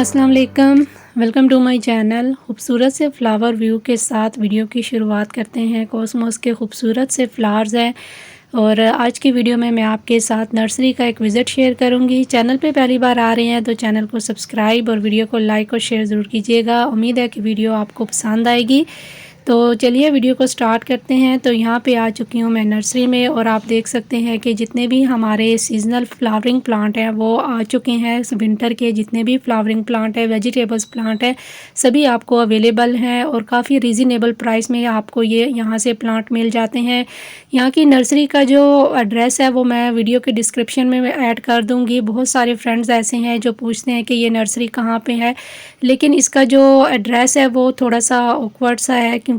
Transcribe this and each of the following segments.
अस्सलाम वालेकुम, welcome to my channel. खूबसूरत से फ्लावर व्यू के साथ वीडियो की शुरुआत करते हैं। कॉस्मोस के खूबसूरत से फ्लावर्स हैं और आज की वीडियो में मैं आपके साथ नर्सरी का एक विज़िट शेयर करूंगी। चैनल पे पहली बार आ रहे हैं तो चैनल को सब्सक्राइब और वीडियो को लाइक और शेयर ज़रूर कीजिएगा। उम्मीद है कि वीडियो आपको पसंद आएगी। तो चलिए वीडियो को स्टार्ट करते हैं। तो यहाँ पे आ चुकी हूँ मैं नर्सरी में और आप देख सकते हैं कि जितने भी हमारे सीजनल फ्लावरिंग प्लांट हैं वो आ चुके हैं। विंटर के जितने भी फ्लावरिंग प्लांट है, वेजिटेबल्स प्लांट है, सभी आपको अवेलेबल हैं और काफ़ी रीज़नेबल प्राइस में आपको ये यहाँ से प्लांट मिल जाते हैं। यहाँ की नर्सरी का जो एड्रेस है वो मैं वीडियो के डिस्क्रिप्शन में ऐड कर दूँगी। बहुत सारे फ्रेंड्स ऐसे हैं जो पूछते हैं कि ये नर्सरी कहाँ पे है, लेकिन इसका जो एड्रेस है वो थोड़ा सा ऑकवर्ड सा है क्योंकि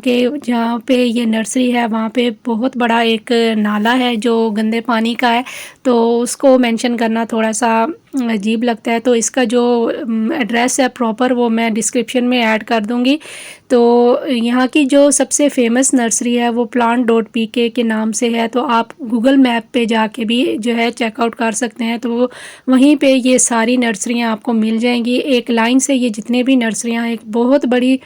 जहाँ पे ये नर्सरी है वहाँ पे बहुत बड़ा एक नाला है जो गंदे पानी का है, तो उसको मेंशन करना थोड़ा सा अजीब लगता है। तो इसका जो एड्रेस है प्रॉपर वो मैं डिस्क्रिप्शन में ऐड कर दूँगी। तो यहाँ की जो सबसे फेमस नर्सरी है वो plant.pk के नाम से है, तो आप गूगल मैप पे जाके भी जो है चेकआउट कर सकते हैं। तो वहीं पे ये सारी नर्सरियाँ आपको मिल जाएंगी एक लाइन से। ये जितने भी नर्सरियाँ, एक बहुत बड़ी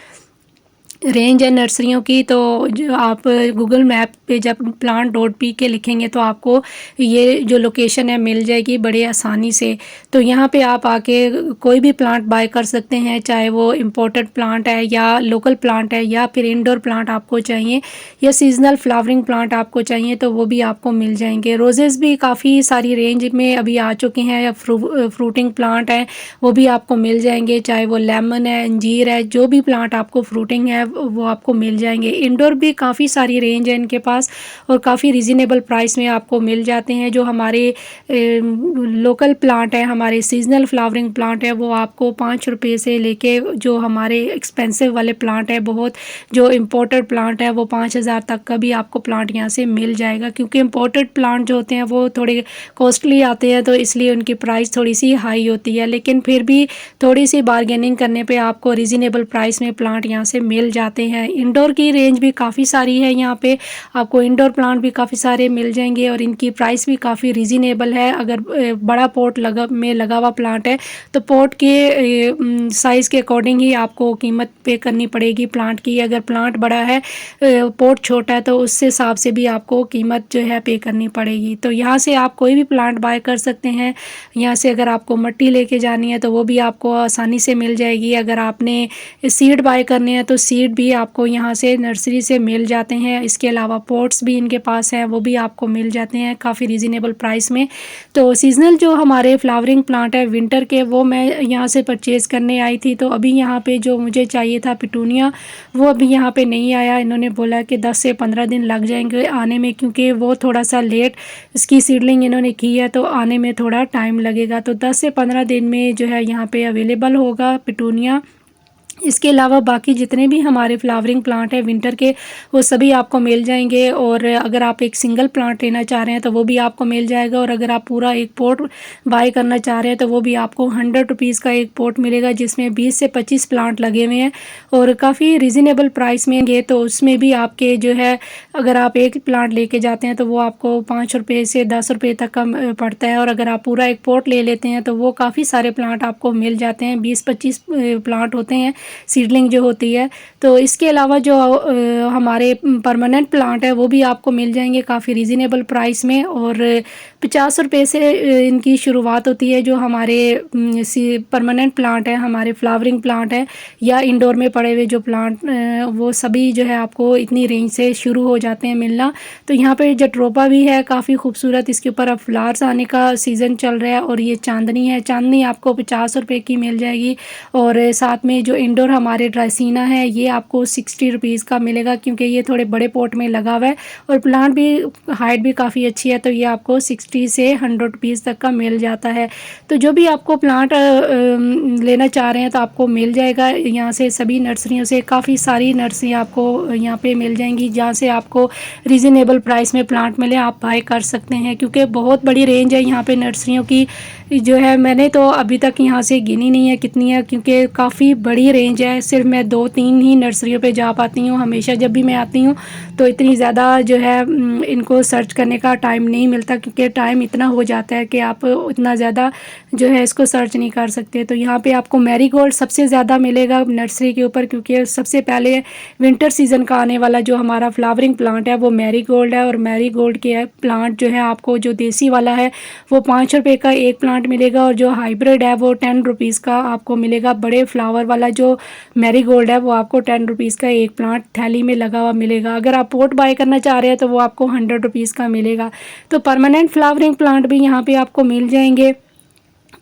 रेंज है नर्सरियों की। तो जो आप गूगल मैप पे जब plant.pk लिखेंगे तो आपको ये जो लोकेशन है मिल जाएगी बड़े आसानी से। तो यहाँ पे आप आके कोई भी प्लांट बाय कर सकते हैं, चाहे वो इम्पोर्टेड प्लांट है या लोकल प्लांट है या फिर इंडोर प्लांट आपको चाहिए या सीजनल फ्लावरिंग प्लांट आपको चाहिए तो वो भी आपको मिल जाएंगे। रोजेज़ भी काफ़ी सारी रेंज में अभी आ चुके हैं, या फ्रूटिंग प्लांट है वो भी आपको मिल जाएंगे, चाहे वो लेमन है, अंजीर है, जो भी प्लांट आपको फ्रूटिंग है वो आपको मिल जाएंगे। इंडोर भी काफ़ी सारी रेंज है इनके पास और काफ़ी रीज़नेबल प्राइस में आपको मिल जाते हैं। जो हमारे लोकल प्लांट है, हमारे सीजनल फ्लावरिंग प्लांट है, वो आपको 5 रुपये से लेके जो हमारे एक्सपेंसिव वाले प्लांट है, बहुत जो इम्पोर्टेड प्लांट है वो 5,000 तक का भी आपको प्लांट यहाँ से मिल जाएगा। क्योंकि इम्पोर्टेड प्लांट जो होते हैं वो थोड़े कॉस्टली आते हैं तो इसलिए उनकी प्राइस थोड़ी सी हाई होती है, लेकिन फिर भी थोड़ी सी बारगेनिंग करने पे आपको रीज़नेबल प्राइस में प्लांट यहाँ से मिल जाते हैं। इंडोर की रेंज भी काफ़ी सारी है, यहाँ पे आपको इंडोर प्लांट भी काफ़ी सारे मिल जाएंगे और इनकी प्राइस भी काफ़ी रीज़नेबल है। अगर बड़ा पॉट लगा हुआ प्लांट है तो पॉट के साइज़ के अकॉर्डिंग ही आपको कीमत पे करनी पड़ेगी प्लांट की। अगर प्लांट बड़ा है, पॉट छोटा है, तो उससे हिसाब से भी आपको कीमत जो है पे करनी पड़ेगी। तो यहाँ से आप कोई भी प्लांट बाय कर सकते हैं। यहाँ से अगर आपको मिट्टी लेके जानी है तो वो भी आपको आसानी से मिल जाएगी। अगर आपने सीड बाय करने हैं तो सीड भी आपको यहाँ से नर्सरी से मिल जाते हैं। इसके अलावा पॉट्स भी इनके पास हैं, वो भी आपको मिल जाते हैं काफ़ी रीज़नेबल प्राइस में। तो सीजनल जो हमारे फ्लावरिंग प्लांट है विंटर के, वो मैं यहाँ से परचेज़ करने आई थी। तो अभी यहाँ पे जो मुझे चाहिए था पिटूनिया, वो अभी यहाँ पे नहीं आया। इन्होंने बोला कि 10 से 15 दिन लग जाएंगे आने में, क्योंकि वो थोड़ा सा लेट इसकी सीडलिंग इन्होंने की है तो आने में थोड़ा टाइम लगेगा। तो 10 से 15 दिन में जो है यहाँ पे अवेलेबल होगा पिटूनिया। इसके अलावा बाकी जितने भी हमारे फ्लावरिंग प्लांट हैं विंटर के, वो सभी आपको मिल जाएंगे। और अगर आप एक सिंगल प्लांट लेना चाह रहे हैं तो वो भी आपको मिल जाएगा, और अगर आप पूरा एक पॉट बाय करना चाह रहे हैं तो वो भी आपको 100 रुपीज़ का एक पॉट मिलेगा जिसमें 20 से 25 प्लांट लगे हुए हैं और काफ़ी रीज़नेबल प्राइस में ये। तो उसमें भी आपके जो है, अगर आप एक प्लांट लेके जाते हैं तो वो आपको 5 रुपये से 10 रुपये तक का पड़ता है, और अगर आप पूरा एक पॉट ले लेते हैं तो वो काफ़ी सारे प्लांट आपको मिल जाते हैं। 20-25 प्लांट होते हैं सीडलिंग जो होती है। तो इसके अलावा जो हमारे परमानेंट प्लांट है वो भी आपको मिल जाएंगे काफ़ी रीज़नेबल प्राइस में, और 50 रुपये से इनकी शुरुआत होती है। जो हमारे परमानेंट प्लांट है, हमारे फ्लावरिंग प्लांट है या इंडोर में पड़े हुए जो प्लांट, वो सभी जो है आपको इतनी रेंज से शुरू हो जाते हैं मिलना। तो यहाँ पे जट्रोपा भी है काफ़ी खूबसूरत, इसके ऊपर अब फ्लावर्स आने का सीज़न चल रहा है। और ये चांदनी है, चांदनी आपको 50 रुपये की मिल जाएगी। और साथ में जो इंडोर हमारे ड्राइसिना है ये आपको 60 रुपीज़ का मिलेगा, क्योंकि ये थोड़े बड़े पॉट में लगा हुआ है और प्लांट भी हाइट भी काफ़ी अच्छी है, तो ये आपको 60 से 100 रुपीज़ तक का मिल जाता है। तो जो भी आपको प्लांट लेना चाह रहे हैं तो आपको मिल जाएगा यहाँ से। सभी नर्सरियों से काफ़ी सारी नर्सरी आपको यहाँ पे मिल जाएंगी जहाँ से आपको रीज़नेबल प्राइस में प्लांट मिले, आप बाय कर सकते हैं। क्योंकि बहुत बड़ी रेंज है यहाँ पे नर्सरियों की, जो है मैंने तो अभी तक यहाँ से गिनी नहीं है कितनी है, क्योंकि काफ़ी बड़ी रेंज है। सिर्फ मैं 2-3 ही नर्सरियों पे जा पाती हूँ। हमेशा जब भी मैं आती हूँ तो इतनी ज़्यादा जो है इनको सर्च करने का टाइम नहीं मिलता, क्योंकि टाइम इतना हो जाता है कि आप उतना ज़्यादा जो है इसको सर्च नहीं कर सकते। तो यहाँ पे आपको मैरीगोल्ड सबसे ज़्यादा मिलेगा नर्सरी के ऊपर, क्योंकि सबसे पहले विंटर सीज़न का आने वाला जो हमारा फ्लावरिंग प्लांट है वो मैरीगोल्ड है। और मैरीगोल्ड के प्लांट जो है आपको जो देसी वाला है वो 5 रुपये का एक प्लांट मिलेगा, और जो हाइब्रिड है वो 10 रुपीज़ का आपको मिलेगा। बड़े फ्लावर वाला जो मैरीगोल्ड है वो आपको 10 रुपीज़ का एक प्लांट थैली में लगा हुआ मिलेगा। अगर आप पॉट बाय करना चाह रहे हैं तो वो आपको 100 रुपीज़ का मिलेगा। तो परमानेंट फ्लावरिंग प्लांट भी यहाँ पे आपको मिल जाएंगे,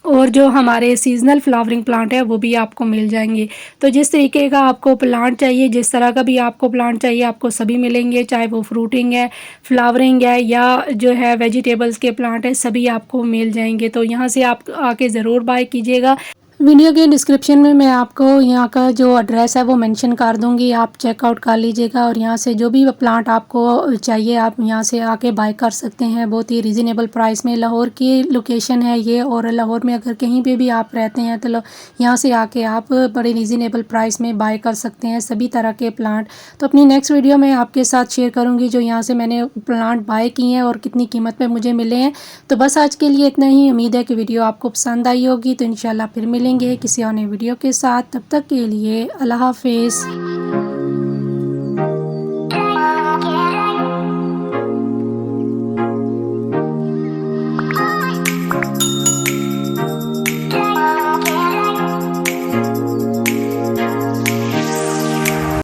और जो हमारे सीजनल फ्लावरिंग प्लांट है वो भी आपको मिल जाएंगे। तो जिस तरीके का आपको प्लांट चाहिए, जिस तरह का भी आपको प्लांट चाहिए, आपको सभी मिलेंगे। चाहे वो फ्रूटिंग है, फ्लावरिंग है, या जो है वेजिटेबल्स के प्लांट है, सभी आपको मिल जाएंगे। तो यहाँ से आप आके ज़रूर बाय कीजिएगा। वीडियो के डिस्क्रिप्शन में मैं आपको यहाँ का जो एड्रेस है वो मेंशन कर दूँगी, आप चेकआउट कर लीजिएगा। और यहाँ से जो भी प्लांट आपको चाहिए आप यहाँ से आके बाय कर सकते हैं बहुत ही रीज़नेबल प्राइस में। लाहौर की लोकेशन है ये, और लाहौर में अगर कहीं पे भी आप रहते हैं तो यहाँ से आके आप बड़े रीज़नेबल प्राइस में बाय कर सकते हैं सभी तरह के प्लांट। तो अपनी नेक्स्ट वीडियो में आपके साथ शेयर करूँगी जो यहाँ से मैंने प्लांट बाय किए हैं और कितनी कीमत में मुझे मिले हैं। तो बस आज के लिए इतना ही। उम्मीद है कि वीडियो आपको पसंद आई होगी। तो इंशाल्लाह फिर मिलेंगे किसी और नई वीडियो के साथ। तब तक के लिए अल्लाह हाफिज़।